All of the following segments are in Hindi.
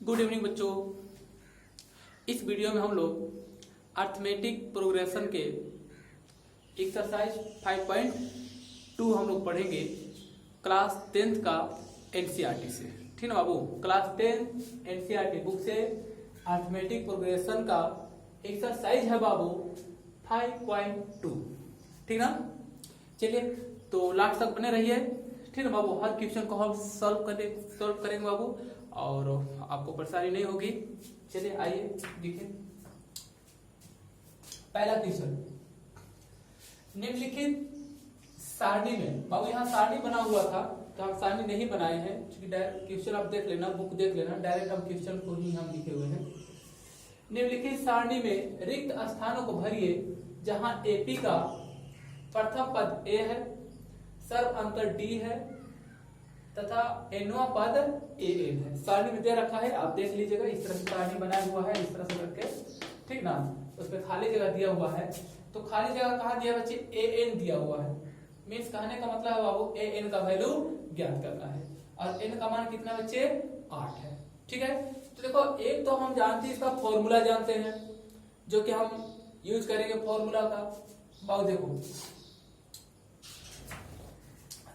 गुड इवनिंग बच्चों। इस वीडियो में हम लोग अर्थमेटिक प्रोग्रेशन के एक्सरसाइज 5.2 हम लोग पढ़ेंगे क्लास 10th का एनसीईआरटी से। ठीक है बाबू, क्लास 10 एनसीईआरटी बुक से अर्थमेटिक प्रोग्रेशन का एक्सरसाइज है बाबू 5.2। ठीक ना, चलिए तो लास्ट तक बने रहिए। ठीक है बाबू, हर क्वेश्चन को हम सॉल्व करेंगे बाबू और आपको परेशानी नहीं होगी। चलिए आइए देखिए पहला क्वेश्चन, निम्नलिखित सारणी में बाबू, यहाँ सारणी बना हुआ था तो हम सारणी नहीं बनाए हैं क्योंकि डायरेक्ट क्वेश्चन आप देख लेना, बुक देख लेना, डायरेक्ट हम क्वेश्चन को ही हम लिखे हुए हैं। निम्नलिखित सारणी में रिक्त स्थानों को भरिए जहां एपी का प्रथम पद ए है, सर्व अंतर डी है तथा एनवा पद ए एन है। सारणी में दे रखा है, आप देख लीजिएगा, इस तरह से सारणी बनाया हुआ है, इस तरह से करके, ठीक ना। उसमें खाली जगह दिया हुआ है, तो खाली जगह कहाँ दिया बच्चे, ए एन दिया हुआ है। मीन्स कहने का मतलब है बाबू ए एन का वैल्यू ज्ञात करना है और एन का मान कितना बच्चे 8 है। ठीक है, तो देखो एक तो हम जानते हैं, इसका फॉर्मूला जानते हैं जो कि हम यूज करेंगे फॉर्मूला का। बाबू देखो,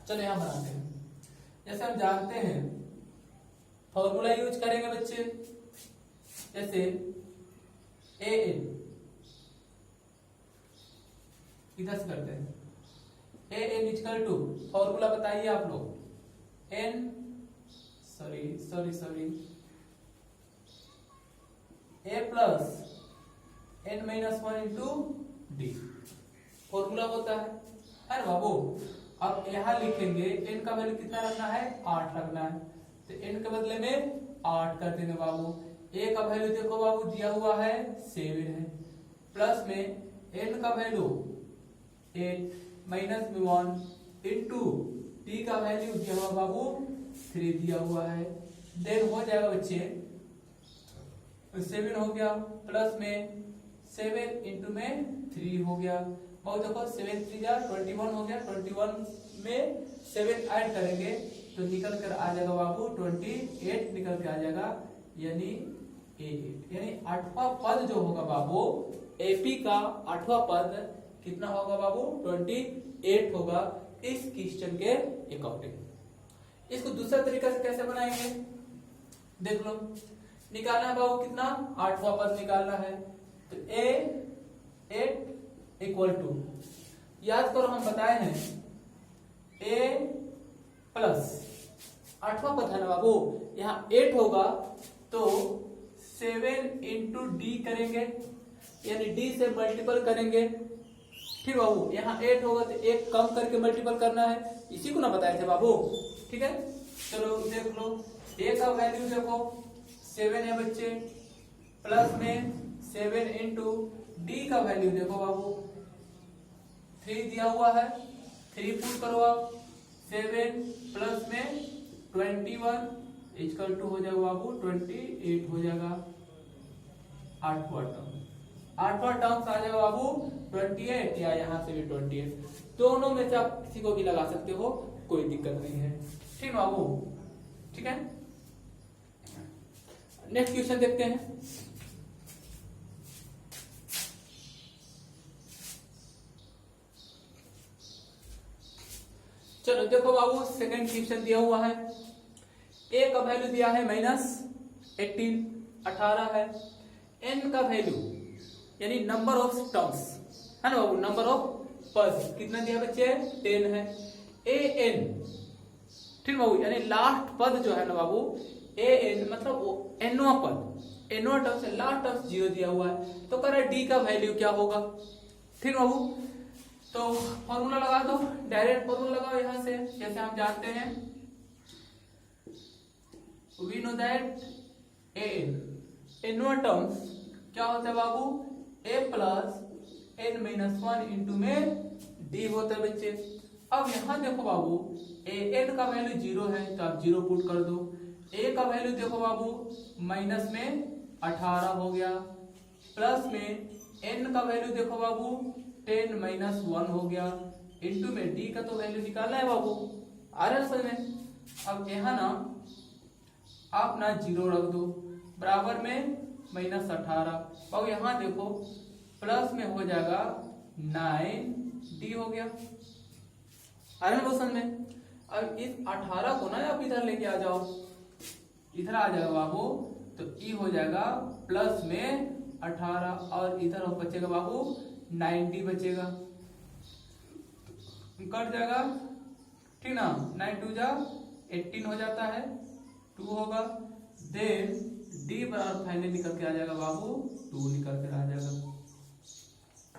चलो यहां बनाते हैं। जैसे हम जानते हैं फॉर्मूला यूज करेंगे बच्चे, जैसे ए एन इधर से करते हैं, A N equal to formula बताइए आप लोग, N sorry A plus N minus 1 into D formula होता है ना बाबू। अब यहां लिखेंगे एन का वैल्यू कितना रखना है, 8 रखना है, तो एन के बदले में 8 कर देंगे बाबू। ए का वैल्यू देखो बाबू दिया हुआ है 7 है, प्लस में एन का वैल्यू 8 माइनस में 1 इंटू डी का वैल्यू दिया हुआ बाबू 3 दिया हुआ है। देन हो जाएगा बच्चे 7 हो गया, प्लस में 7 इंटू में 3 हो गया। और देखो 7 3 जा 21 हो गया, 21 में 7 ऐड करेंगे तो निकल कर आ जाएगा बाबू 28 निकल के आ जाएगा, यानी A8, यानी 8वां पद जो होगा बाबू एपी का 8वां पद कितना होगा बाबू 28 होगा इस क्वेश्चन के अकॉर्डिंग। इसको दूसरा तरीका से कैसे बनाएंगे देख लो, निकालना है बाबू कितना, 8वां पद निकालना है, तो A8 इक्वल टू, याद करो हम बताए हैं ए प्लस 8वां पद है ना बाबू, यहाँ 8 होगा तो 7 इंटू डी करेंगे, यानी डी से मल्टीपल करेंगे। ठीक बाबू, यहाँ 8 होगा तो 1 कम करके मल्टीपल करना है, इसी को ना बताए थे बाबू। ठीक है, चलो देख लो, ए का वैल्यू देखो 7 है बच्चे, प्लस में 7 इंटू डी का वैल्यू देखो बाबू 3 दिया हुआ है, 3 पुट करो आप, 7 प्लस में 21 इक्वल टू हो जाएगा बाबू 28 हो जाएगा। 8वां टर्म आ जाएगा बाबू 28, या यहाँ से भी 28, दोनों में से आप किसी को भी लगा सकते हो, कोई दिक्कत नहीं है। ठीक बाबू, ठीक है। नेक्स्ट क्वेश्चन देखते हैं। चलो देखो बाबू, सेकंड क्वेश्चन दिया हुआ है, ए का वैल्यू दिया है -18 है, एन का वैल्यू यानी नंबर ऑफ टर्म्स है ना बाबू, नंबर ऑफ पद कितना दिया बच्चे 10 है, ए एन, ठीक बाबू, यानी लास्ट पद जो है ना बाबू ए एन मतलब एनवा पद, एनवा टर्म से लास्ट टर्म 0 दिया हुआ है, तो कह रहा है डी का वैल्यू क्या होगा। ठीक बाबू, तो फॉर्मूला लगा दो, डायरेक्ट फॉर्मूला लगाओ यहां से, जैसे हम जानते हैं वी नो दैट ए एनवा टर्म्स क्या होता है बाबू, A plus N minus 1 into में डी होता है बच्चे। अब यहां देखो बाबू ए एन का वैल्यू 0 है तो आप 0 पुट कर दो, ए का वैल्यू देखो बाबू माइनस में 18 हो गया, प्लस में एन का वैल्यू देखो बाबू 10 माइनस 1 हो गया, इंटू में डी का तो वैल्यू निकालना है बाबू, आ रहा है समझ में। अब यहाँ ना आप ना 0 रख दो, बराबर में -18। और यहाँ देखो प्लस में हो जाएगा 9d हो गया। आ रहा है क्वेश्चन में। अब इस 18 को ना आप इधर लेके आ जाओ, इधर आ जाएगा बाबू, तो ई हो जाएगा प्लस में 18 और इधर बचेगा बाबू 90 बचेगा, कट जाएगा, ठीक ना। 9 2 जा 18 हो जाता है, 2 होगा। देन डी बराबर फाइनली निकल के आ जाएगा बाबू 2 निकल कर आ जाएगा।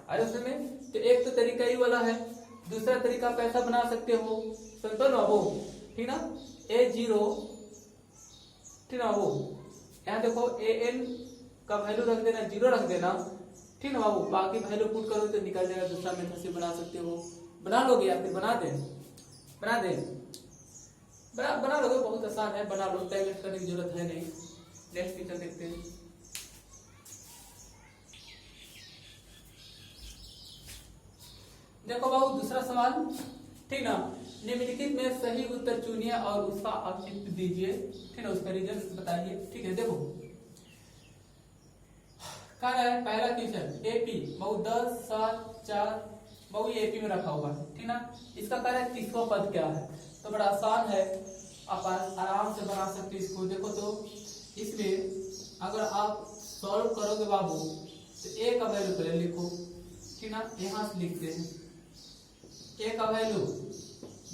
अरे उसमें तो एक तो तरीका ही वाला है, दूसरा तरीका आप ऐसा बना सकते हो, सिंपल बाबू, ठीक ना। A0, ठीक ना बाबू, यहाँ देखो an का वैल्यू रख देना, 0 रख देना, ठीक ना बाबू। बाकी वैल्यू पुट करो तो निकल जाएगा। दूसरा मेथड से बना सकते हो, बना लोगे या फिर बना दे बना लोगे, बहुत आसान है, बना लो, टाइम वेस्ट करने की जरूरत है नहीं। नेक्स्ट क्वेश्चन देखते हैं। देखो बाबू दूसरा सवाल, ठीक ना। निम्नलिखित में सही उत्तर चुनिए और उसका औचित्य दीजिए, ठीक है, उसका रीजन बताइए, ठीक है। देखो क्या है पहला क्वेश्चन, एपी बहु 10 7 4 बहु एपी में रखा हुआ है, ठीक ना। इसका क्या है 30वां पद क्या है, तो बड़ा आसान है, आप आराम से बना सकते इसको। देखो तो इसमें अगर आप सॉल्व करोगे बाबू तो ए का वैल्यू पहले लिखो, ठीक ना। यहां से लिखते हैं, ए का वैल्यू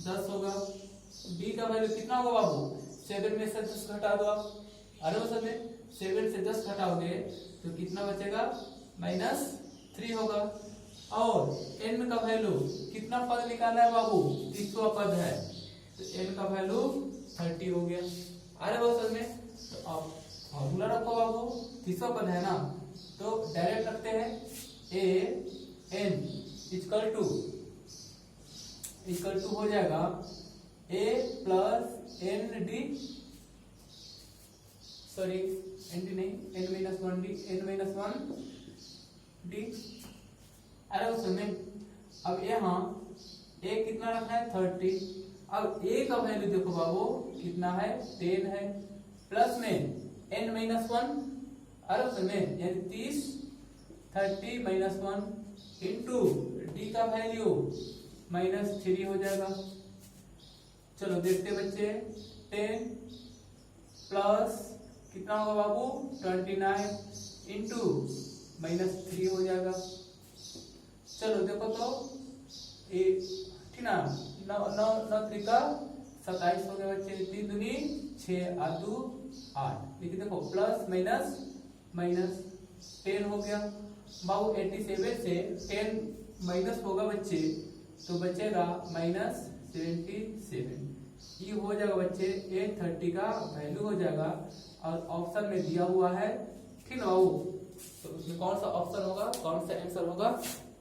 10 होगा, बी का वैल्यू कितना होगा बाबू, 7 में से 10 घटा दो आप। अरे वो सब 7 से 10 घटाओगे तो कितना बचेगा, -3 होगा। और n का वैल्यू कितना पद निकाला है बाबू, 30वां पद है, तो n का वैल्यू 30 हो गया। अरे वो सब में तो आप फॉर्मूला रखो बाबू, 30वां पद है ना, तो डायरेक्ट रखते हैं a n इक्वल टू हो जाएगा a plus N D, sorry N D नहीं, n-1 डी, n-1 डी। अरे उस समय अब यहाँ a कितना रखना है 30, अब a का वैल्यू देखो बाबू कितना है 10 है, प्लस में n-1, अरे उस समय यानी 30 30 -1 इंटू डी का वैल्यू -3 हो जाएगा। चलो देखते बच्चे, 10 प्लस कितना होगा बाबू 29 इंटू -3 हो जाएगा। चलो देखो तो ठीक ना, 9 त्रिका 27 हो गया बच्चे, 3 दूनी 6 8 2 8, लेकिन देखो प्लस माइनस 10 हो गया बाबू। 87 से 10 माइनस होगा बच्चे तो बचेगा -77, ये हो जाएगा बच्चे A30 का वैल्यू हो जाएगा। और ऑप्शन में दिया हुआ है, ठीक ना बाबू, तो उसमें कौन सा ऑप्शन होगा, कौन सा आंसर होगा,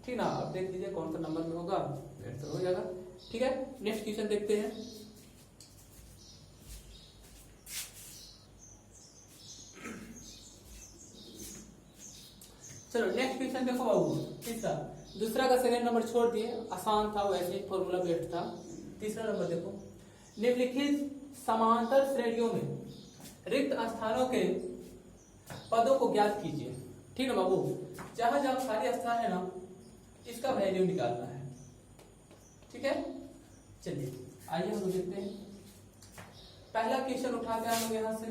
ठीक ना, आप देख लीजिए कौन सा नंबर में होगा, आंसर हो जाएगा, ठीक है। नेक्स्ट क्वेश्चन देखते हैं। चलो नेक्स्ट क्वेश्चन देखो बाबू, तीसरा, दूसरा का सेकंड नंबर छोड़ दिए, आसान था, वैसे ही फॉर्मूला बेस्ड था। तीसरा नंबर देखो, निम्नलिखित समांतर श्रेणियों में रिक्त स्थानों के पदों को ज्ञात कीजिए, ठीक है बाबू। जहां जहां खाली स्थान है ना, इसका वैल्यू निकालना है, ठीक है। चलिए आइए हम लोग देखते हैं। पहला क्वेश्चन उठाते हैं हम लोग यहां से,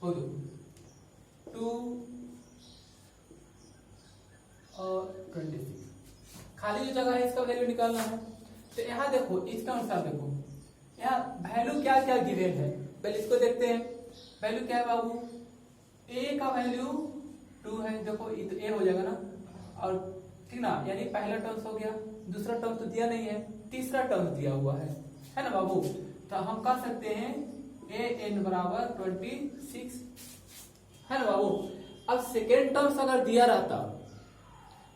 हो दो 2 और 26, खाली जो जगह है इसका वैल्यू निकालना है। तो यहाँ देखो इसका अनुसार देखो, यहाँ वैल्यू क्या क्या गिवन है, पहले इसको देखते हैं। वैल्यू क्या है बाबू, a का वैल्यू 2 है, देखो ए हो जाएगा ना, और ठीक ना, यानी पहला टर्म्स हो गया, दूसरा टर्म तो दिया नहीं है, तीसरा टर्म दिया हुआ है ना बाबू। तो हम कर सकते हैं an बराबर 26, है ना बाबू। अब सेकेंड टर्म्स अगर दिया रहता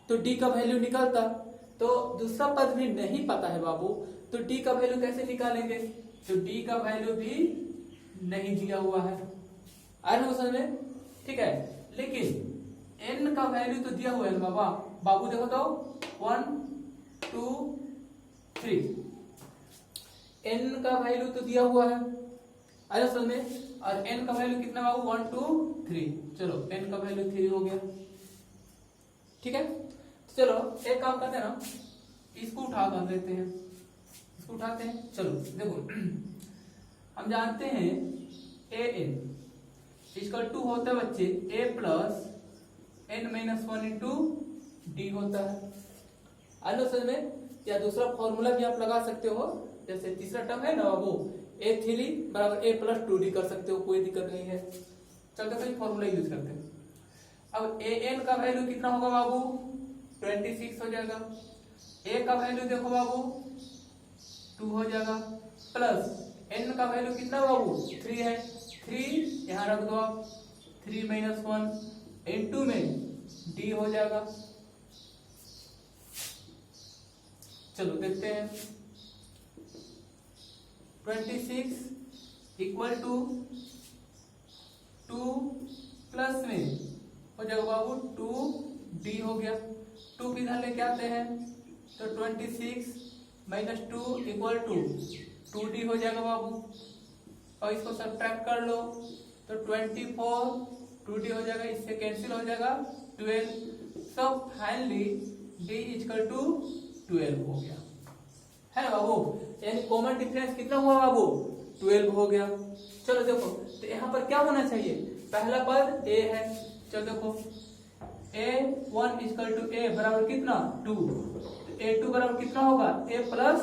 तो d का वैल्यू निकलता, तो दूसरा पद भी नहीं पता है बाबू, तो d का वैल्यू कैसे निकालेंगे, तो d का वैल्यू भी नहीं दिया हुआ है, आया ना समझ में, ठीक है। लेकिन n का वैल्यू तो दिया हुआ है बाबा, बाबू देखो तो 1 2 3, n का वैल्यू तो दिया हुआ है, आया समझ में। और n का वैल्यू कितना बाबू 1 2 3, चलो n का वैल्यू 3 हो गया, ठीक है। तो चलो एक काम करते हैं ना, इसको उठा कर देते हैं, इसको उठाते हैं। चलो देखो हम जानते हैं ए एन इसका 2 होता है बच्चे a plus n minus 1 into D होता है। आलो समझ में। या दूसरा फॉर्मूला भी आप लगा सकते हो, जैसे तीसरा टर्म है ना बाबू a3 बराबर a प्लस 2d कर सकते हो, कोई दिक्कत नहीं है। चलते कोई फॉर्मूला यूज करते हैं। अब ए एन का वैल्यू कितना होगा बाबू 26 हो जाएगा, a का वैल्यू देखो बाबू 2 हो जाएगा, प्लस n का वैल्यू कितना बाबू 3 है, 3 यहाँ रख दो आप, 3 माइनस 1 इंटू में d हो जाएगा। चलो देखते हैं 26 इक्वल टू 2 प्लस में हो जाएगा बाबू 2d हो गया, 2 किधर लेके आते हैं तो 26 माइनस 2 इक्वल टू 2d हो जाएगा बाबू, और इसको सब्ट्रैक्ट कर लो तो 24 2d हो जाएगा, इससे कैंसिल हो जाएगा 12, सब फाइनली d इक्वल टू 12 हो गया, है ना बाबू। यानी कॉमन डिफरेंस कितना हुआ बाबू 12 हो गया। चलो देखो तो यहाँ पर क्या होना चाहिए, पहला पद a है, चलो देखो a1 इक्वल टू a बराबर कितना 2, a2 बराबर कितना होगा a प्लस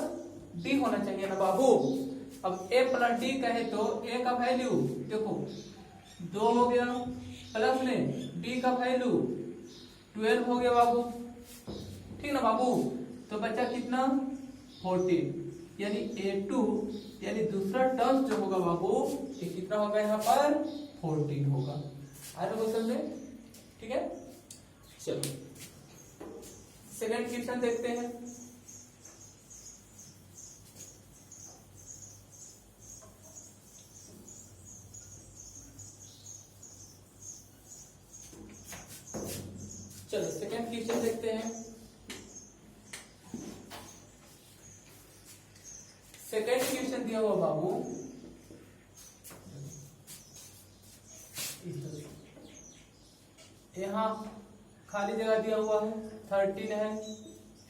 d होना चाहिए ना बाबू। अब a प्लस d कहे तो a का वैल्यू देखो 2 हो गया, प्लस में d का वैल्यू 12 हो गया बाबू, ठीक ना बाबू। तो बचा कितना 14, यानी a2 यानी दूसरा टर्म जो होगा बाबू ये कितना होगा यहाँ पर 14 होगा। आगे क्वेश्चन में, ठीक है। चलो सेकंड क्वेश्चन देखते हैं। चलो सेकंड क्वेश्चन देखते हैं। सेकंड क्वेश्चन दिया हुआ बाबू यहाँ खाली जगह दिया हुआ है 13 है,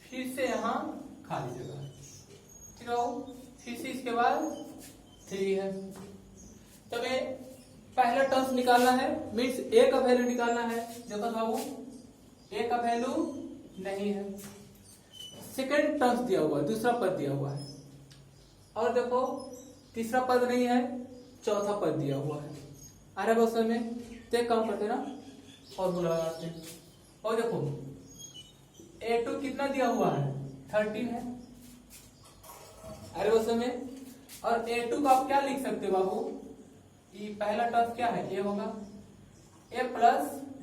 फिर से यहाँ खाली जगह है, ठीक है, फिर से इसके बाद 3 है। तब पहला टर्म्स निकालना है, मीन्स a का वैल्यू निकालना है। देखो बाबू a का वैल्यू नहीं है, सेकंड टर्म्स दिया हुआ है, दूसरा पद दिया हुआ है, और देखो तीसरा पद नहीं है, चौथा पद दिया हुआ है। अरे बस में तो एक काम करते ना, फॉर्मूला लगाते हैं, और देखो a2 कितना दिया हुआ है 13 है, अरे बस में, और a2 को आप क्या लिख सकते हो बाबू, ये पहला टर्म क्या है a होगा, a प्लस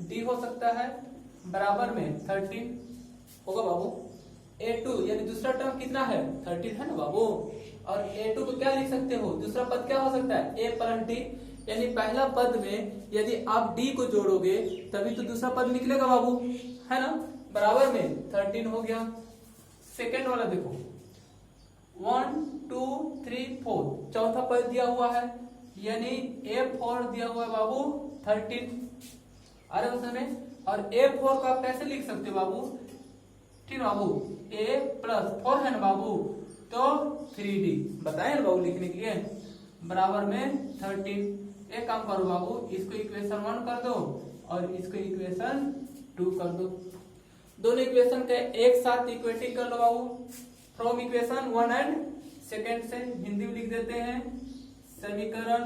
d हो सकता है बराबर में 13 होगा बाबू। a2 यानी दूसरा टर्म कितना है 13 है ना बाबू, और a2 को क्या लिख सकते हो, दूसरा पद क्या हो सकता है a प्लस d, यानी पहला पद में यदि आप d को जोड़ोगे तभी तो दूसरा पद निकलेगा बाबू, है ना, बराबर में 13 हो गया। सेकंड वाला देखो 1 2 3 4 चौथा पद दिया हुआ है, यानी a4 दिया हुआ है बाबू 13, अरे उसमें, और a4 को आप कैसे लिख सकते हो बाबू, ठीक है बाबू, a प्लस 4 है ना बाबू, तो 3d बताए ना बाबू लिखने के लिए, बराबर में 13। एक काम करो बाबू, इसको इक्वेशन 1 कर दो और इसको इक्वेशन 2 कर दो, दोनों इक्वेशन के एक साथ इक्वेटिंग कर लो बाबू, फ्रॉम इक्वेशन 1 एंड सेकेंड से हिंदी में लिख देते हैं, समीकरण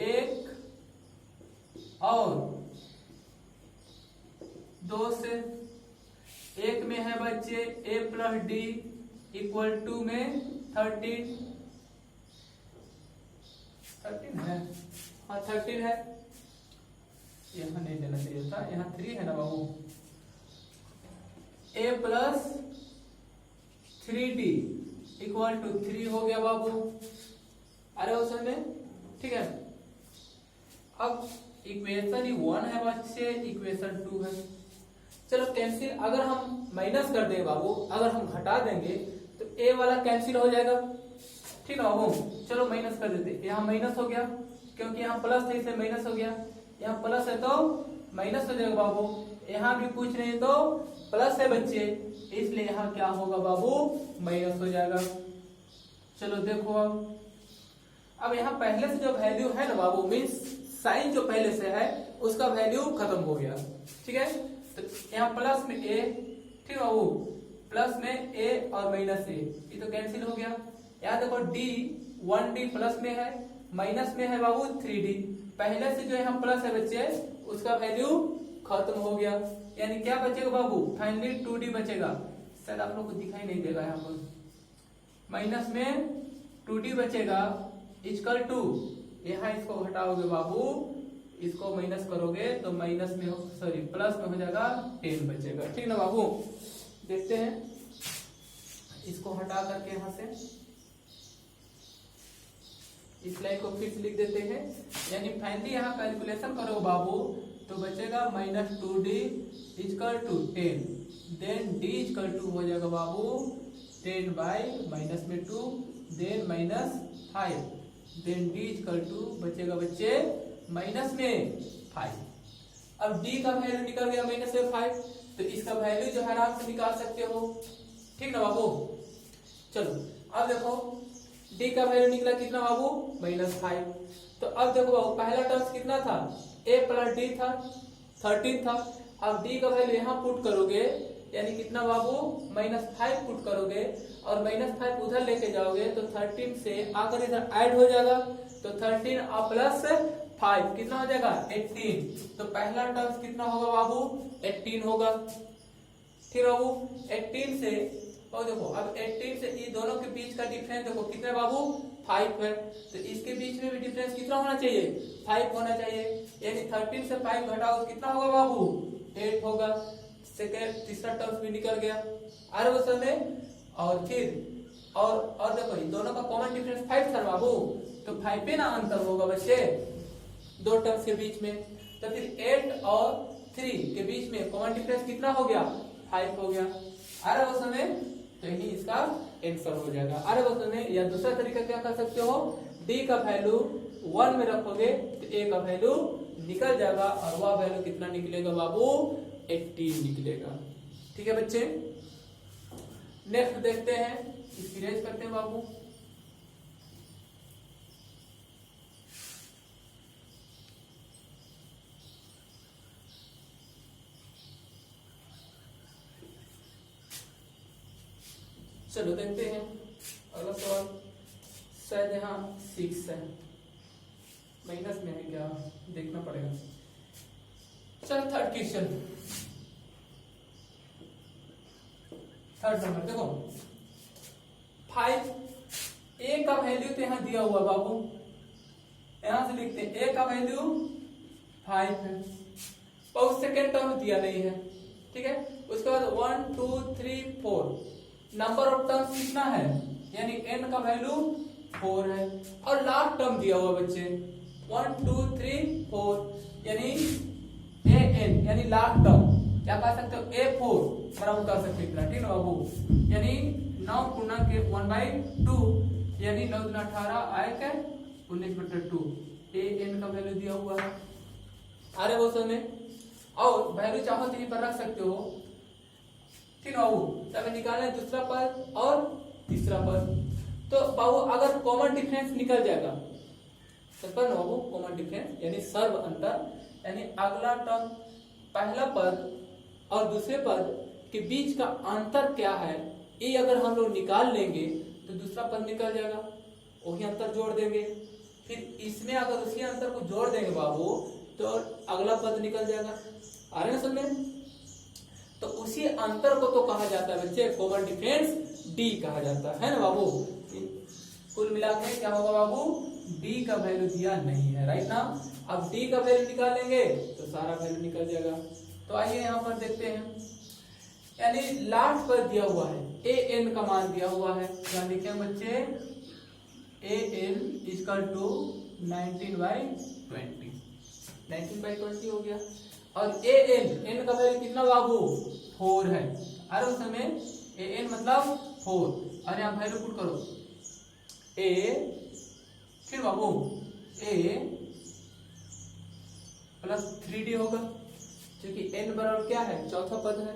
1 और 2 से, एक में है बच्चे a plus D equal to में 13 है, हाँ 13 है, यहाँ नहीं देना चाहिए था, यहाँ 3 है ना बाबू, a plus 3d equal to 3 हो गया बाबू, अरे वो में, ठीक है। अब इक्वेशन 1 है बच्चे, इक्वेशन 2 है, चलो कैंसिल, अगर हम माइनस कर देंगे बाबू, अगर हम घटा देंगे तो a वाला कैंसिल हो जाएगा, ठीक है बाबू। चलो माइनस कर देते, यहाँ माइनस हो गया क्योंकि यहाँ प्लस है इसलिए माइनस हो गया, यहाँ प्लस है तो माइनस हो जाएगा बाबू, यहाँ भी कुछ नहीं तो प्लस है बच्चे, इसलिए यहाँ क्या होगा बाबू, माइनस हो जाएगा। चलो देखो अब यहाँ पहले से जो वैल्यू है ना बाबू, मीन्स साइन जो पहले से है उसका वैल्यू खत्म हो गया, ठीक है। तो यहाँ प्लस में ए, ठीक है बाबू, प्लस में ए और माइनस ए, ये तो कैंसिल हो गया। यहाँ देखो डी 1d प्लस में है, माइनस में है बाबू 3d, पहले से जो यहाँ प्लस है बच्चे उसका वैल्यू खत्म हो गया, यानी क्या बचेगा बाबू, फाइनली 2d बचेगा। शायद आप लोग को दिखाई नहीं देगा, यहाँ पर माइनस में 2d बचेगा इक्वल टू, यहाँ इसको हटाओगे बाबू, इसको माइनस करोगे तो माइनस में सॉरी प्लस में हो जाएगा 10 बचेगा, ठीक ना बाबू। देखते हैं, इसको हटा करके यहाँ से इस लाइन को फिर से लिख देते हैं, यानी फाइनली यहाँ कैलकुलेशन करो बाबू तो बचेगा minus 2d equal to 10, then d equal to हो जाएगा बाबू 10 बाई माइनस में 2, then minus 5, then d equal to बचेगा बच्चे माइनस में 5। अब d का वैल्यू निकल गया माइनस में 5, तो इसका वैल्यू जो है आराम से निकाल सकते हो, ठीक ना बाबू। चलो अब देखो d का वैल्यू निकला कितना बाबू, -5। तो अब देखो बाबू पहला टर्म कितना था, a प्लस d था 13 था, अब d का वैल्यू यहाँ पुट करोगे यानी कितना बाबू, -5 पुट करोगे और -5 उधर लेके जाओगे तो 13 से आकर इधर ऐड हो जाएगा, तो 13 और प्लस 5 कितना हो जाएगा 18। तो पहला टर्म कितना होगा बाबू, 18 होगा, ठीक बाबू। 18 से और देखो अब 18 से ये दोनों के बीच का डिफरेंस देखो कितना बाबू, 5 है, तो इसके बीच में भी डिफरेंस कितना होना चाहिए, 5 होना चाहिए, यानी 13 से 5 घटाओ तो कितना होगा बाबू, 8 होगा। सेकेंड तीसरा टर्म भी निकल गया, अरे वो समय और फिर और देखो ये दोनों का कॉमन डिफरेंस 5 था बाबू, तो 5 पे ना अंतर होगा बच्चे दो टर्म्स के बीच में, तो फिर 8 और 3 के बीच में कॉमन डिफरेंस कितना हो गया, 5 हो गया। अरे वो समय तो यही इसका आंसर हो जाएगा। अरे वो समय या दूसरा तरीका क्या कर सकते हो, d का वैल्यू 1 में रखोगे तो a का वैल्यू निकल जाएगा और वह वैल्यू कितना निकलेगा बाबू, 18 निकलेगा, ठीक है बच्चे। नेक्स्ट देखते हैं, इसकी रेज करते हैं बाबू। चलो देखते हैं अगला सवाल, शायद यहाँ 6 है, माइनस में है क्या देखना पड़ेगा। चलो थर्ड क्वेश्चन, थर्ड नंबर देखो 5, a का वैल्यू तो यहाँ दिया हुआ बाबू, यहां से लिखते हैं a का वैल्यू 5 है और सेकेंड टर्म दिया नहीं है, ठीक है। उसके बाद 1 2 3 4 नंबर ऑफ टर्म्स कितना है, यानी n का वैल्यू 4 है और लास्ट टर्म दिया हुआ बच्चे 1 2 3 4 यानी an यानी लास्ट टर्म क्या कह सकते हो, a4 बराबर कर सकते हो, ठीक है बाबू। यानी 9 गुना के 1/2 यानी 9 गुना 18 आए क्या 19/2, an का वैल्यू दिया हुआ है। अरे वो समय और वैल्यू चाहो तो यहीं पर रख सकते हो, ठीक है बाबू। तब निकालना है दूसरा पद और तीसरा पद, तो बाबू अगर कॉमन डिफरेंस निकल जाएगा तो ना बाबू कॉमन डिफरेंस यानी सर्व अंतर, यानी अगला टर्म पहला पद और दूसरे पद के बीच का अंतर क्या है ये अगर हम लोग निकाल लेंगे तो दूसरा पद निकल जाएगा, वही अंतर जोड़ देंगे, फिर इसमें अगर उसी अंतर को जोड़ देंगे बाबू तो अगला पद निकल जाएगा। आ रहे हैं समझ, तो उसी अंतर को तो कहा जाता है बच्चे कॉमन डिफरेंस d कहा जाता है ना बाबू। कुल मिलाकर क्या होगा बाबू, d का वैल्यू दिया नहीं है, राइट ना। अब d का वैल्यू निकालेंगे तो सारा वैल्यू निकल जाएगा। तो आइए यहाँ पर देखते हैं, यानी लास्ट पर दिया हुआ है an का मान दिया हुआ है, यहाँ लिखे बच्चे an इक्वल टू 19/20, 19/20 हो गया और an का वैल्यू कितना बाबू 4 है। अरे उस समय an मतलब 4 और यहाँ वैल्यू पुट करो ए फिर बाबू ए प्लस 3d होगा, क्योंकि n बराबर क्या है, चौथा पद है।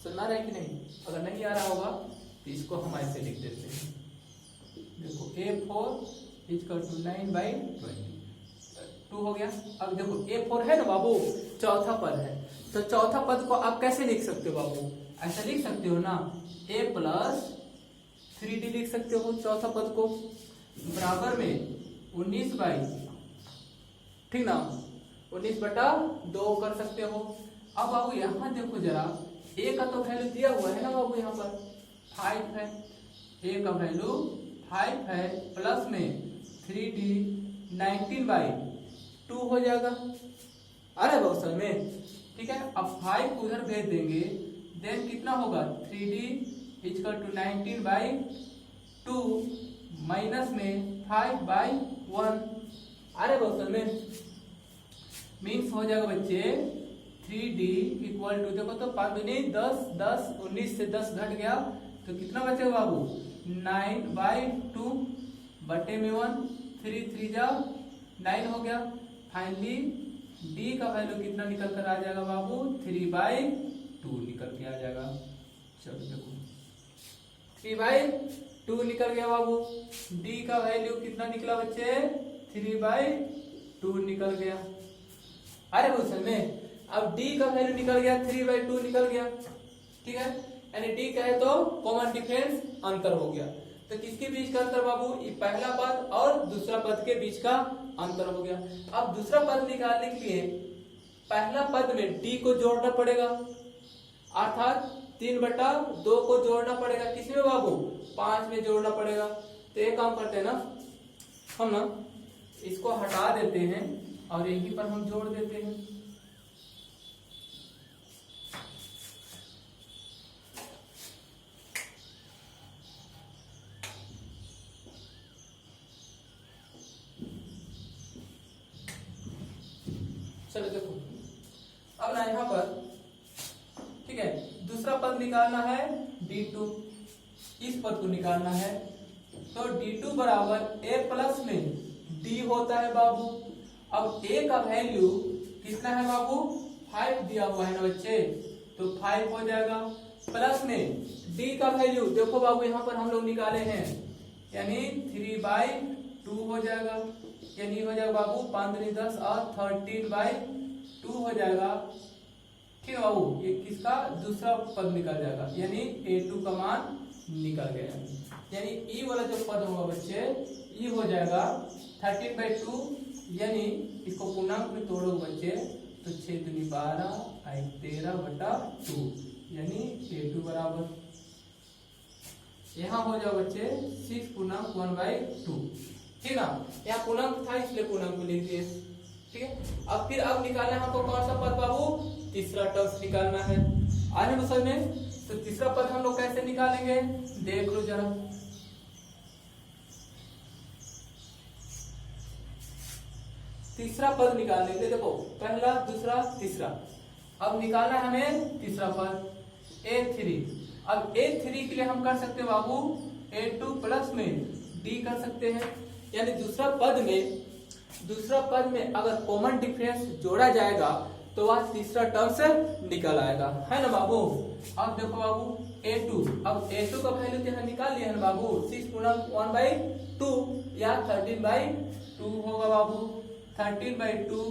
सुनना रहा है कि नहीं? अगर नहीं आ रहा होगा तो इसको हम ऐसे लिख देते हैं, देखो a4 इक्वल टू 9/22 हो गया। अब देखो a4 है ना बाबू, चौथा पद है, तो चौथा पद को आप कैसे लिख सकते हो बाबू, ऐसा लिख सकते हो ना, a प्लस 3d लिख सकते हो चौथा पद को, बराबर में 19 ठीक ना 19/2 कर सकते हो। अब बाबू यहाँ देखो जरा, a का तो वैल्यू दिया हुआ है ना बाबू, यहाँ पर 5 है, a का वैल्यू 5 है, प्लस में 3d 19/2 हो जाएगा। अरे बहुत समझ में, ठीक है। अब 5 को उधर भेज देंगे, देन कितना होगा 3d इक्वल टू 19/2 माइनस में 5/1। अरे बहुत समझ में, मीन्स हो जाएगा बच्चे 3d इक्वल टू, देखो तो 5 दूनी 10, 10 19 से 10 घट गया तो कितना बचेगा बाबू 9/2 बटे में 1, 3 3 जा 9 हो गया। फाइनली d का वैल्यू कितना निकल कर आ जाएगा बाबू 3/2 निकल के आ जाएगा। चलो देखो 3/2 निकल गया बाबू, d का वैल्यू कितना निकला बच्चे 3/2 निकल गया। अरे वो में अब d का वैल्यू निकल गया 3/2 निकल गया, ठीक है, यानी d का है तो कॉमन डिफरेंस अंतर हो गया। तो किसके बीच का अंतर बाबू, ये पहला पद और दूसरा पद के बीच का अंतर हो गया। अब दूसरा पद निकालने के लिए पहला पद में d को जोड़ना पड़ेगा, अर्थात 3/2 को जोड़ना पड़ेगा, किसमें बाबू 5 में जोड़ना पड़ेगा। तो एक काम करते हैं ना हम ना, इसको हटा देते हैं और यहीं पर हम जोड़ देते हैं। चलो देखो अब ना यहाँ पर, ठीक है, दूसरा पद निकालना है d2, इस पद को निकालना है, तो d2 बराबर a प्लस में d होता है बाबू। अब a का वैल्यू कितना है बाबू 5 दिया हुआ है ना बच्चे, तो 5 हो जाएगा, प्लस में d का वैल्यू देखो बाबू यहाँ पर हम लोग निकाले हैं, यानी 3/2 हो जाएगा, यानी हो जाएगा बाबू 5 दूनी 10 और 13/2 हो जाएगा। ठीक है बाबू, ये किसका दूसरा पद निकल जाएगा, यानी a2 का मान निकल गया, यानी e वाला जो पद होगा बच्चे e हो जाएगा 13/2, यानी इसको पूर्णांक में तोड़ोगे बच्चे तो 6 दूनी 12 13/2, यानी a2 बराबर यहाँ हो जाओ बच्चे 6 पूर्णांक 1/2। ठीक ना, यहाँ पूर्णांक था इसलिए पूर्णांक में लिख दिए। ठीक है, अब फिर अब निकालना है हमको कौन सा पद बाबू, तीसरा टर्म निकालना है। आने में समझ में, तो तीसरा पद हम लोग कैसे निकालेंगे देख लो जरा। तीसरा पद निकालने के लिए देखो पहला दूसरा तीसरा, अब निकालना है हमें तीसरा पद a3। अब a3 के लिए हम कर सकते हैं बाबू a2 प्लस में d कर सकते हैं, यानी दूसरा पद में अगर कॉमन डिफरेंस जोड़ा जाएगा तो वह तीसरा टर्म से निकल आएगा, है ना बाबू। अब देखो बाबू a2, अब a2 का वैल्यू यहाँ निकाल लिया है ना बाबू, 6 पूर्णांक 1/2 या 13/2 होगा बाबू, 13/2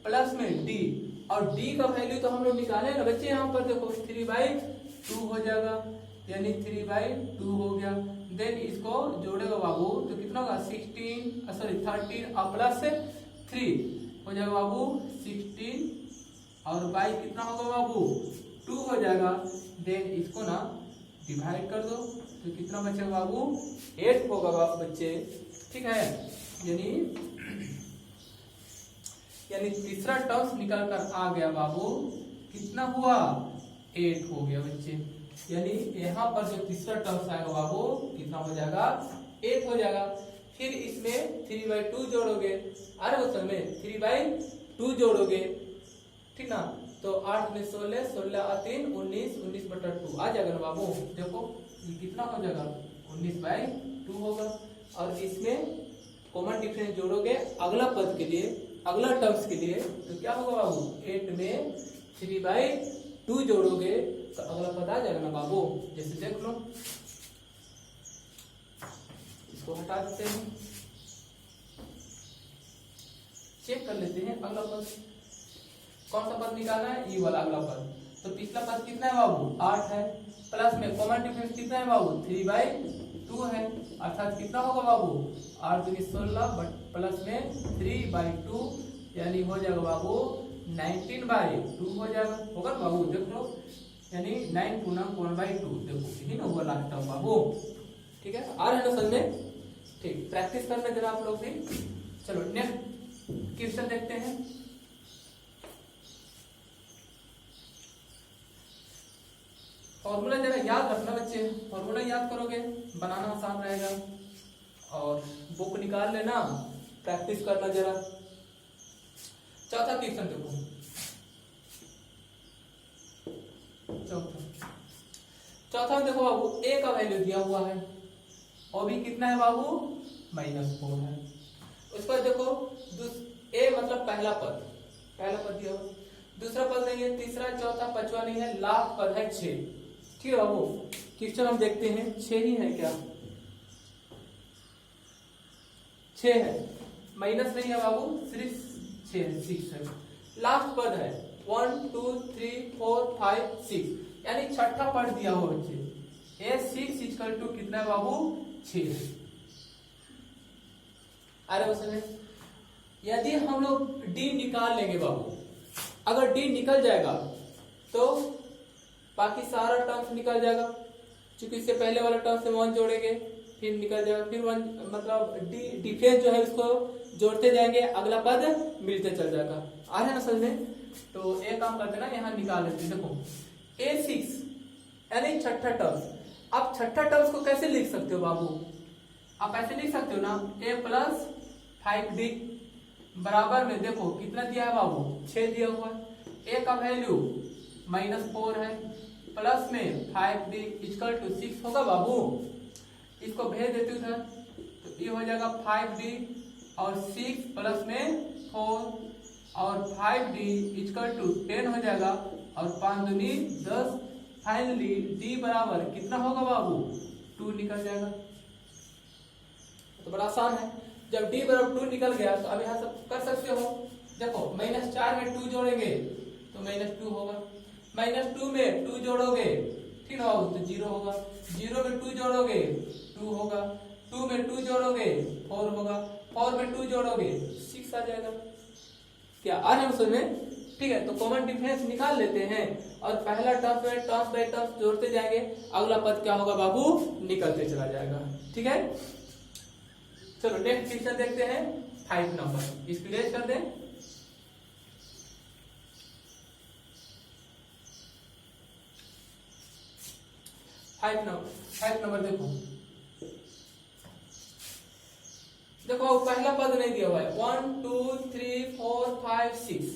प्लस में d, और d का वैल्यू तो हम लोग निकाले ना बच्चे, यहाँ पर देखो 3/2 हो जाएगा, यानी 3/2 हो गया। देन इसको जोड़ेगा बाबू तो कितना होगा 13 और प्लस 3 हो जाएगा बाबू 16 और बाई कितना होगा बाबू 2 हो जाएगा। देन इसको ना डिवाइड कर दो तो कितना बचेगा बाबू 8 होगा बाबू बच्चे। ठीक है, यानी तीसरा टर्म्स निकल कर आ गया बाबू, कितना हुआ 8 हो गया बच्चे, यानी यहाँ पर जो तीसरा टर्म्स आएगा बाबू कितना हो जाएगा 8 हो जाएगा। फिर इसमें 3/2 जोड़ोगे, अरे उस समय 3/2 जोड़ोगे, ठीक ना, तो 8 में 16, 16 और 3 19, 19/2 आ जाएगा ना बाबू। देखो ये कितना हो जाएगा 19/2 होगा। और इसमें कॉमन डिफरेंस जोड़ोगे अगला पद के लिए, अगला टर्म्स के लिए, तो क्या होगा बाबू 8 में 3/2 जोड़ोगे तो अगला पद आ जाएगा ना बाबू। जैसे देख लो, इसको हटा देते हैं, चेक कर लेते हैं अगला पद कौन सा पद निकालना है, ई वाला अगला पद। तो पिछला पद कितना है बाबू 8 है, प्लस में कॉमन डिफरेंस कितना है बाबू 3/2 है, अर्थात कितना होगा बाबू 8 दूनी 16 बट प्लस में 3/2 यानी हो जाएगा बाबू 19/2 हो जाएगा, होगा बाबू देख लो, यानी 9 पूर्णांक 1/2 देखो यही ना हुआ लास्ट टर्म बाबू। ठीक है, आ रहा है ना समझ में? ठीक, प्रैक्टिस करना जरा आप लोग भी। चलो नेक्स्ट क्वेश्चन देखते हैं। फॉर्मूला जरा याद रखना बच्चे, फॉर्मूला याद करोगे बनाना आसान रहेगा, और बुक निकाल लेना, प्रैक्टिस करना जरा। चौथा क्वेश्चन देखो, चौथा में देखो बाबू a का वैल्यू दिया हुआ है और भी कितना है बाबू -4 है। उसके बाद देखो a मतलब पहला पद दिया हुआ, दूसरा पद नहीं है, तीसरा चौथा पांचवा नहीं है, लास्ट पद है 6। ठीक है बाबू, क्वेश्चन हम देखते हैं 6 ही है क्या, 6 है, माइनस नहीं है बाबू, सिर्फ 6 है, 6 है। लास्ट पद है 1 2 3 4 5 6, यानी छठा पद दिया हुआ बच्चे, a6 इक्वल टू कितना है बाबू 6 है। अरे समझ, यदि हम लोग d निकाल लेंगे बाबू, अगर d निकल जाएगा तो बाकी सारा टर्म्स निकल जाएगा, क्योंकि इससे पहले वाला टर्म से 1 जोड़ेंगे फिर निकल जाएगा, फिर 1 मतलब डिफरेंस जो है उसको जोड़ते जाएंगे, अगला पद मिलते चल जाएगा। आ रहा है ना समझ में? तो एक काम करते ना, यहाँ निकाल लेते, देखो a6 यानी छठा टर्म्स। आप छठा टर्म्स को कैसे लिख सकते हो बाबू, आप ऐसे लिख सकते हो ना, a प्लस 5d बराबर में देखो कितना दिया है बाबू 6 दिया हुआ है, a का वैल्यू -4 है, प्लस में 5d इक्वल टू 6 होगा बाबू। इसको भेज देते उधर, तो ये हो जाएगा 5d और 6 प्लस में 4 और 5d इक्वल टू 10 हो जाएगा, और 5 दूनी 10, फाइनली d बराबर कितना होगा बाबू 2 निकल जाएगा। तो बड़ा आसान है, जब d बराबर 2 निकल गया तो अब यहाँ सब कर सकते हो। देखो -4 में 2 जोड़ेंगे तो -2 होगा, -2 में 2 जोड़ोगे ठीक है बाबू तो 0 होगा, 0 में 2 जोड़ोगे 2 होगा, 2 में 2 जोड़ोगे 4 होगा, 4 में 2 जोड़ोगे 6 आ जाएगा। क्या आ रहा है समझ में? ठीक है, तो कॉमन डिफरेंस निकाल लेते हैं और पहला टर्म में टर्म्स बाय टर्म्स जोड़ते जाएंगे, अगला पद क्या होगा बाबू निकलते चला जाएगा। ठीक है, चलो नेक्स्ट क्वेश्चन देखते हैं 5 नंबर, इसको रेज कर दें। फाइव नंबर देखो पहला पद नहीं दिया हुआ है, 1 2 3 4 5 6,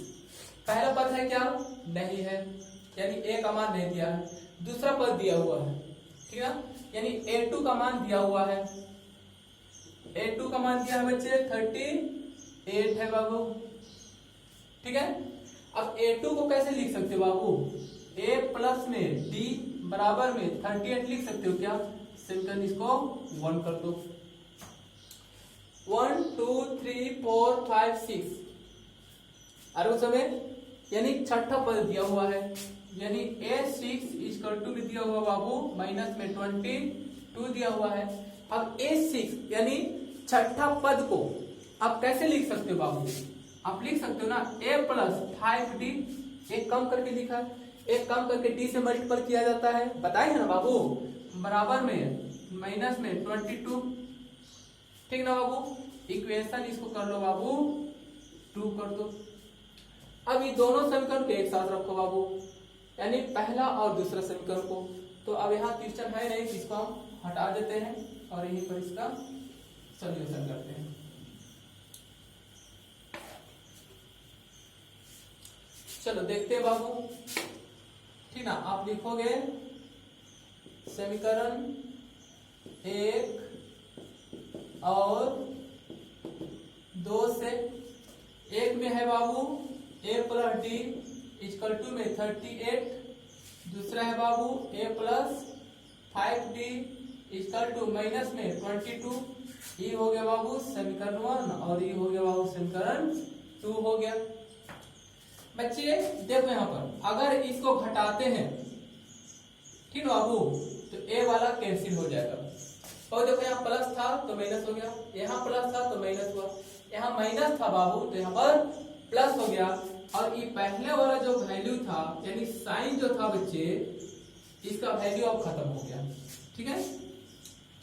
पहला पद है क्या नहीं है, यानी a का मान नहीं दिया है, दूसरा पद दिया हुआ है, ठीक है, यानी a2 का मान दिया हुआ है, a2 का मान दिया है बच्चे 38 है बाबू। ठीक है, अब a2 को कैसे लिख सकते हो बाबू, a प्लस में d बराबर में 38 लिख सकते हो क्या, सिंपल इसको 1 कर दो, 1 2 3 4 5 6 अरे समय, यानी छठा पद दिया हुआ है, यानी a6 इक्वल टू दिया हुआ बाबू माइनस में 22 दिया हुआ है। अब a6 यानी छठा पद को आप कैसे लिख सकते हो बाबू, आप लिख सकते हो ना a प्लस 5d, एक कम करके लिखा, एक कम करके d से मल्टीपल किया जाता है, बताए है ना बाबू, बराबर में माइनस में 22, ठीक ना बाबू, इक्वेशन इसको कर लो बाबू 2 कर दो। अब ये दोनों समीकरण को एक साथ रखो बाबू, यानी पहला और दूसरा समीकरण को, तो अब यहाँ क्वेश्चन है नहीं, इसको हम हटा देते हैं और यहीं पर इसका सॉल्यूशन करते हैं। चलो देखते हैं बाबू, ठीक ना, आप लिखोगे समीकरण 1 और 2 से, एक में है बाबू a plus D equal to में 38, दूसरा है बाबू a plus 5d equal to minus में 22। ये हो गया बाबू समीकरण 1 और ये हो गया बाबू समीकरण 2 हो गया। बच्चे देखो यहाँ पर अगर इसको घटाते हैं, ठीक बाबू, तो a वाला कैंसिल हो जाएगा। और देखो यहाँ प्लस था तो माइनस हो गया, यहाँ प्लस था तो माइनस हुआ, यहाँ माइनस था बाबू तो यहाँ पर प्लस हो गया। और ये पहले वाला जो वैल्यू था यानी साइन जो था बच्चे, इसका वैल्यू अब खत्म हो गया। ठीक है,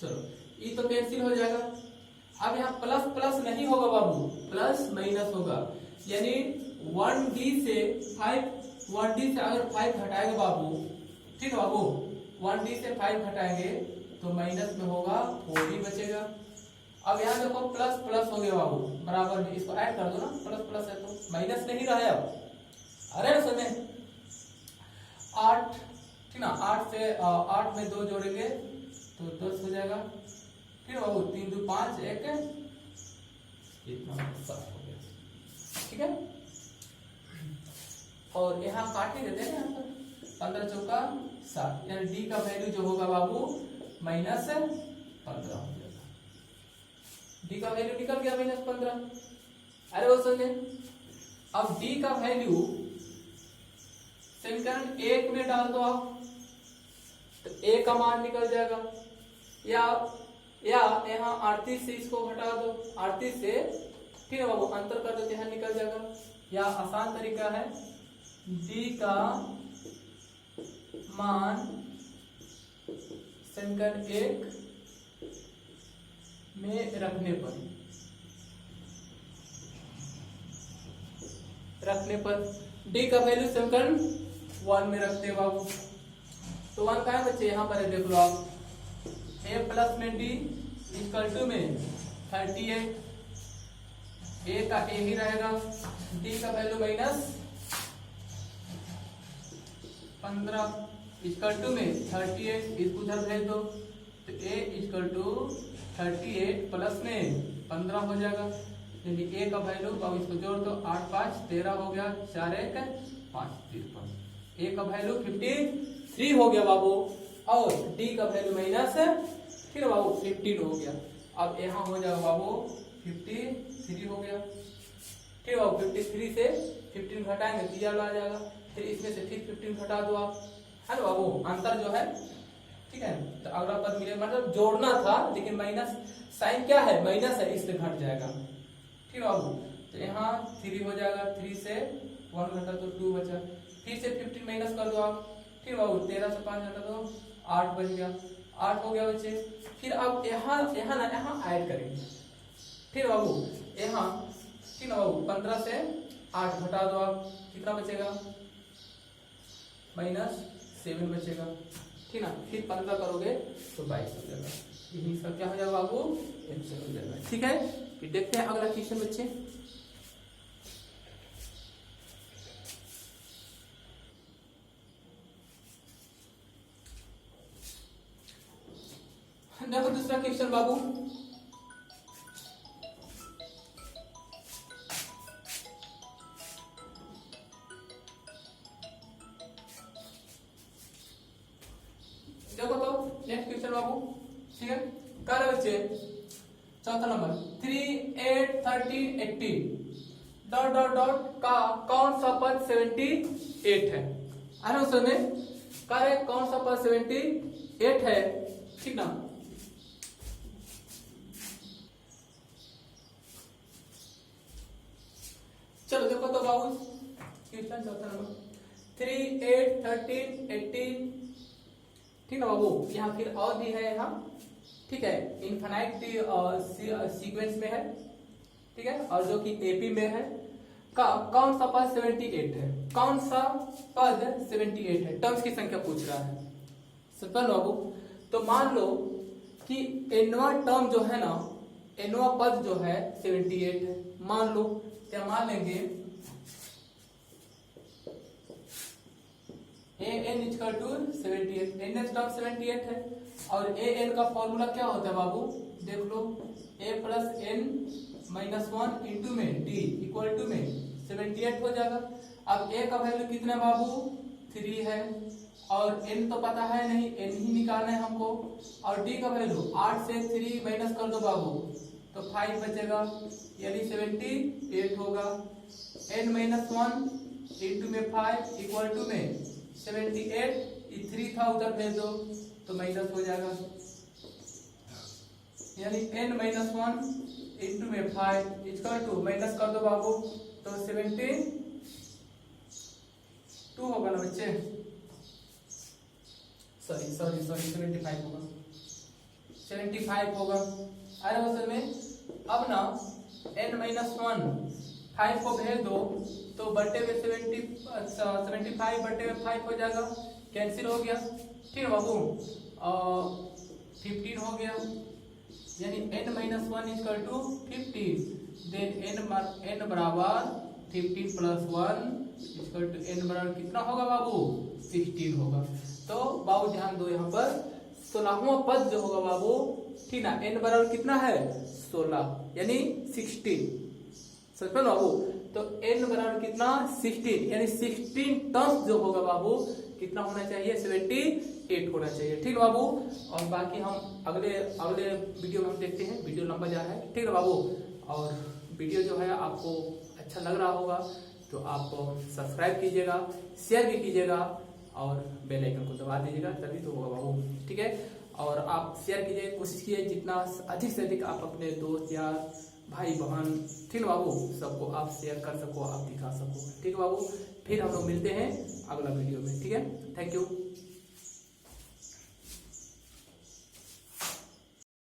चलो ये तो कैंसिल हो जाएगा। अब यहाँ प्लस प्लस नहीं होगा बाबू, प्लस माइनस होगा, यानी 1d से 1d से अगर 5 घटाएंगे बाबू, ठीक बाबू, 1d से 5 घटाएंगे तो माइनस में होगा 4d बचेगा। अब यहाँ देखो प्लस प्लस हो गया बाबू, बराबर में इसको ऐड कर दो ना, प्लस प्लस है तो माइनस नहीं रहा है अब। अरे सुने 8, ठीक ना, 8 से 8 में 2 जोड़ेंगे तो 10 हो जाएगा। ठीक है बाबू, 3 2 5 1 इतना 7 हो गया। ठीक है, और यहाँ काट ही देते हैं यहाँ पर 15 चौका 7, यानी डी का वैल्यू जो होगा बाबू माइनस 15 हो जाएगा। डी का वैल्यू निकल गया माइनस 15। अरे वो समझे, अब डी का वैल्यू समीकरण 1 में डाल दो आप तो ए का मान निकल जाएगा, या यहाँ 38 से इसको घटा दो, 38 से, ठीक है बाबू, अंतर कर दो तो यहाँ निकल जाएगा। या आसान तरीका है, डी का मान समीकरण 1 में रखने पर डी का वैल्यू समीकरण 1 में रखते हैं बाबू। तो 1 का है बच्चे, यहाँ पर है देख लो आप, a प्लस में d इक्वल टू में 38, a का a ही रहेगा, d का वैल्यू माइनस 15 इक्वल टू में 38, इसको उधर भेज दो तो a इक्वल टू 38 प्लस में 15 हो जाएगा, यानी a का वैल्यू, अब इसको जोड़ दो, 8 5 13 हो गया, 4 1 5 53, a का वैल्यू 53 हो गया बाबू, और d का वैल्यू माइनस, ठीक है बाबू, 15 हो गया। अब यहाँ हो जाएगा बाबू 53 हो गया, ठीक है बाबू, 53 से 15 घटाएंगे तो यह आ जाएगा, फिर इसमें से फिर 15 घटा दो आप, है ना बाबू, अंतर जो है, ठीक है, तो अगला पद मिलेगा, मतलब जोड़ना था लेकिन माइनस साइन क्या है, माइनस है, इसलिए घट जाएगा। ठीक है बाबू, तो यहाँ 3 हो जाएगा, 3 से 1 घटा तो 2 बचा, फिर से 15 माइनस कर दो आप, ठीक है बाबू, 13 से 5 घटा दो 8 बच गया, 8 हो गया बच्चे। फिर अब यहाँ ऐड करेंगे, ठीक है बाबू, यहाँ, ठीक है बाबू, 15 से 8 घटा दो आप, कितना बचेगा, -7 बचेगा, ठीक ना, फिर 15 करोगे तो 22 हो जाएगा, यही सब क्या हो जाएगा बाबू, आंसर हो जाएगा। ठीक है, फिर देखते हैं अगला क्वेश्चन बच्चे। देखो दूसरा क्वेश्चन बाबू, देखो तो नेक्स्ट क्वेश्चन बाबू, ठीक है, कर बच्चे, चौथा नंबर 3 8 13 18 डॉट डॉट डॉट का कौन सा पद 78 है। अरे उसमें करे कौन सा पद 78 है, ठीक ना। चलो देखो तो बाबू क्वेश्चन चौथा नंबर 3 8 13 18, ठीक है बाबू, यहाँ फिर और भी है यहाँ, ठीक है, इनफाइनाइट सीक्वेंस में है, ठीक है, और जो कि एपी में है, का कौन सा पद 78 है, कौन सा पद 78 है, टर्म्स की संख्या पूछ रहा है। सिंपल बाबू, तो मान लो कि एनवा टर्म जो है ना, एनवा पद जो है 78 है, मान लो, क्या मान लेंगे an equal to 78, N term 78 है, और an का फॉर्मूला क्या होता है बाबू, देख लो, a plus n minus 1 into में d इक्वल टू में 78 हो जाएगा। अब a का वैल्यू कितना बाबू 3 है और n तो पता है नहीं, n ही निकालना है हमको। और d का वैल्यू 8 से 3 माइनस कर दो बाबू तो 5 बचेगा यानी 78 होगा। n माइनस 1 इंटू में 5 इक्वल टू में 78, 3 था उधर भेज दो तो माइनस हो जाएगा यानी n माइनस 1 इंटू में 5 इक्वल टू माइनस कर दो बाबू तो 72 होगा ना बच्चे, सॉरी 75 होगा, 75 होगा। अरे असल में अब ना n माइनस 1 5 को भेज दो तो बट्टे में 75 बट्टे में 5 हो जाएगा, कैंसिल हो गया। ठीक है बाबू, 15 हो गया यानी n minus 1 equal to 15, then n बराबर 15 प्लस 1 इक्वल टू n बराबर कितना होगा बाबू 16 होगा। तो बाबू ध्यान दो यहाँ पर 16वां पद जो होगा बाबू, ठीक ना, n बराबर कितना है 16 यानी 16, समझ में बाबू। तो n बराबर कितना 16 यानी 16 टर्म्स जो होगा बाबू कितना होना चाहिए 78 होना चाहिए। ठीक है बाबू, और बाकी हम अगले वीडियो में हम देखते हैं, वीडियो लंबा जा रहा है। ठीक है बाबू, और वीडियो जो है आपको अच्छा लग रहा होगा तो आप सब्सक्राइब कीजिएगा, शेयर भी कीजिएगा और बेल आइकन को दबा दीजिएगा, तभी तो होगा बाबू। ठीक है, और आप शेयर कीजिए, कोशिश कीजिए जितना अधिक से अधिक आप अपने दोस्त यार भाई बहन, ठीक है बाबू, सबको आप शेयर कर सको, आप दिखा सको। ठीक है बाबू, फिर हम लोग मिलते हैं अगला वीडियो में। ठीक है, थैंक यू।